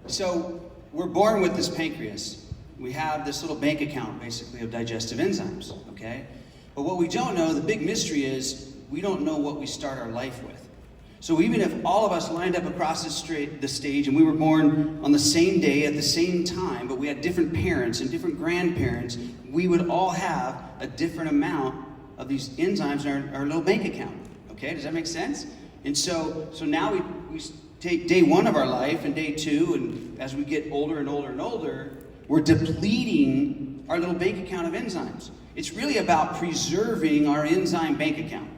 So we're born with this pancreas. We have this little bank account, basically, of digestive enzymes, okay? But what we don't know, the big mystery is, we don't know what we start our life with. So even if all of us lined up across the stage and we were born on the same day at the same time, but we had different parents and different grandparents, we would all have a different amount of these enzymes in our little bank account, okay? Does that make sense? And so now we take day one of our life and day two, and as we get older and older and older, we're depleting our little bank account of enzymes. It's really about preserving our enzyme bank account,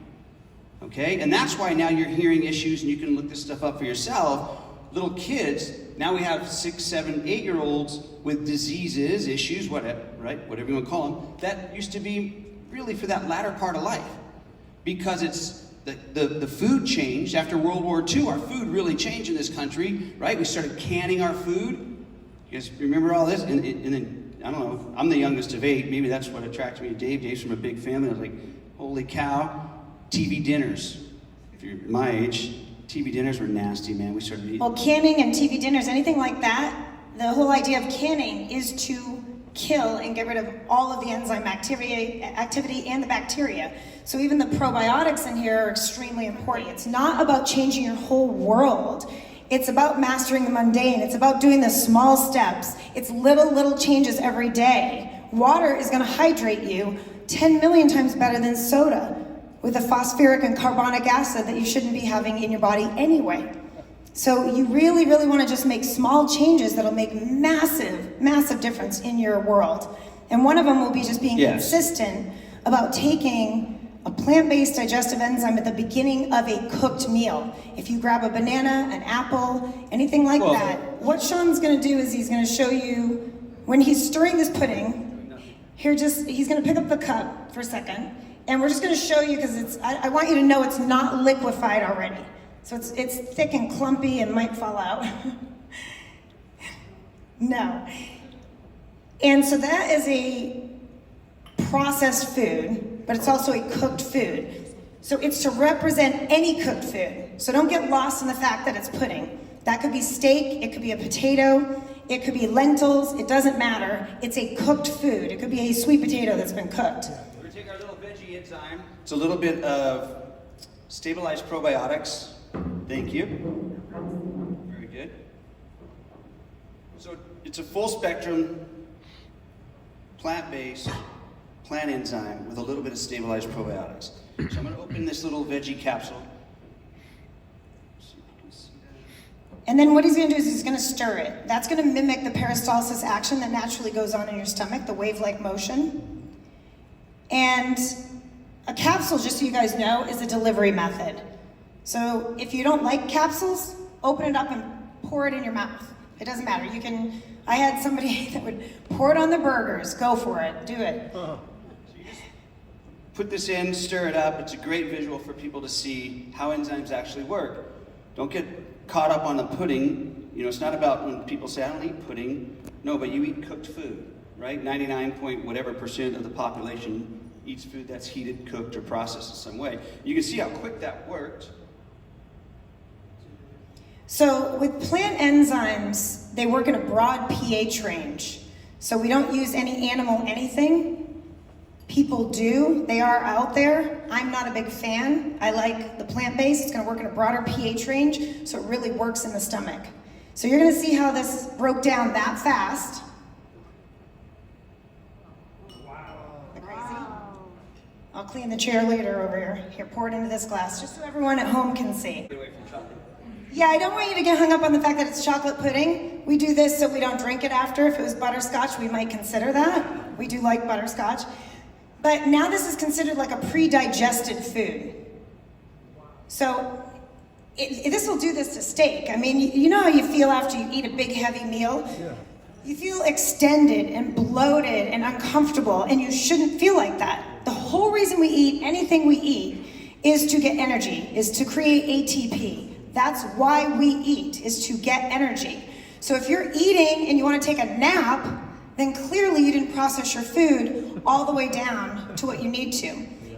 okay? And that's why now you're hearing issues, and you can look this stuff up for yourself. Little kids, now we have 6, 7, 8-year-olds with diseases, issues, whatever, right? Whatever you want to call them, that used to be really for that latter part of life. Because it's the food changed after World War II. Our food really changed in this country, right? We started canning our food. You guys remember all this? And then, I don't know, I'm the youngest of 8. Maybe that's what attracted me to Dave. Dave's from a big family. I was like, holy cow. TV dinners. If you're my age, TV dinners were nasty, man. We started eating. Well, canning and TV dinners, anything like that, the whole idea of canning is to kill and get rid of all of the enzyme activity and the bacteria. So even the probiotics in here are extremely important. It's not about changing your whole world. It's about mastering the mundane. It's about doing the small steps. It's little changes every day. Water is going to hydrate you 10 million times better than soda, with the phosphoric and carbonic acid that you shouldn't be having in your body anyway. So you really want to just make small changes that'll make massive difference in your world. And one of them will be just being consistent about taking a plant-based digestive enzyme at the beginning of a cooked meal. If you grab a banana, an apple, anything like that, what Sean's going to do is he's going to show you, when he's stirring this pudding, he's going to pick up the cup for a second, and we're just going to show you, because I want you to know it's not liquefied already. So it's thick and clumpy and might fall out. No. And so that is a processed food, but it's also a cooked food. So it's to represent any cooked food. So don't get lost in the fact that it's pudding. That could be steak, it could be a potato, it could be lentils, it doesn't matter. It's a cooked food. It could be a sweet potato that's been cooked. We're gonna take our little veggie enzyme. It's a little bit of stabilized probiotics. Thank you. Very good. So it's a full spectrum, plant-based, plant enzyme with a little bit of stabilized probiotics. So I'm going to open this little veggie capsule. See if you can see that. And then what he's going to do is he's going to stir it. That's going to mimic the peristalsis action that naturally goes on in your stomach, the wave-like motion. And a capsule, just so you guys know, is a delivery method. So if you don't like capsules, open it up and pour it in your mouth. It doesn't matter. You can. I had somebody that would pour it on the burgers. Go for it. Do it. So you just put this in, stir it up. It's a great visual for people to see how enzymes actually work. Don't get caught up on the pudding. You know, it's not about when people say, I don't eat pudding. No, but you eat cooked food, right? 99% of the population eats food that's heated, cooked, or processed in some way. You can see how quick that worked. So with plant enzymes, they work in a broad pH range. So we don't use any animal anything. People do. They are out there. I'm not a big fan. I like the plant-based. It's going to work in a broader pH range, so it really works in the stomach. So you're going to see how this broke down that fast. Wow. Crazy? I'll clean the chair later over here. Here, pour it into this glass, just so everyone at home can see. Get away from chocolate. Yeah, I don't want you to get hung up on the fact that it's chocolate pudding. We do this so we don't drink it after. If it was butterscotch, we might consider that. We do like butterscotch. But now this is considered like a pre-digested food. So this will do this to steak. I mean, you know how you feel after you eat a big, heavy meal? Yeah. You feel extended and bloated and uncomfortable, and you shouldn't feel like that. The whole reason we eat anything we eat is to get energy, is to create ATP. That's why we eat, is to get energy. So if you're eating and you want to take a nap, then clearly you didn't process your food all the way down to what you need to.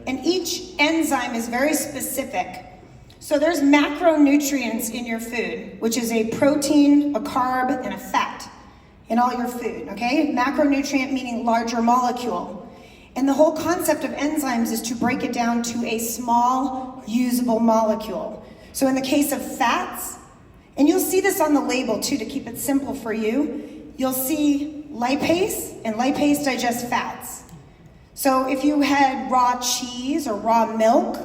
And each enzyme is very specific. So there's macronutrients in your food, which is a protein, a carb, and a fat in all your food, okay? Macronutrient meaning larger molecule. And the whole concept of enzymes is to break it down to a small, usable molecule. So in the case of fats, and you'll see this on the label too to keep it simple for you, you'll see lipase, and lipase digests fats. So if you had raw cheese or raw milk,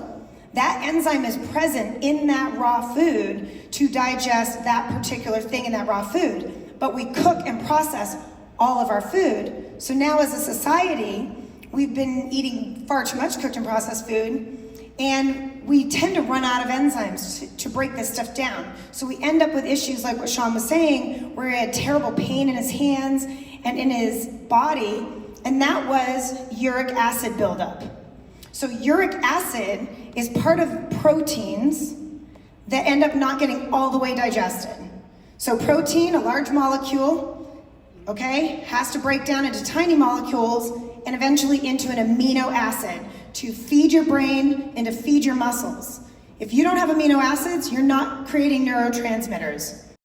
that enzyme is present in that raw food to digest that particular thing in that raw food. But we cook and process all of our food. So now as a society, we've been eating far too much cooked and processed food, and we tend to run out of enzymes to break this stuff down. So we end up with issues like what Sean was saying, where he had terrible pain in his hands and in his body, and that was uric acid buildup. So uric acid is part of proteins that end up not getting all the way digested. So protein, a large molecule, okay, has to break down into tiny molecules and eventually into an amino acid to feed your brain and to feed your muscles. If you don't have amino acids, you're not creating neurotransmitters.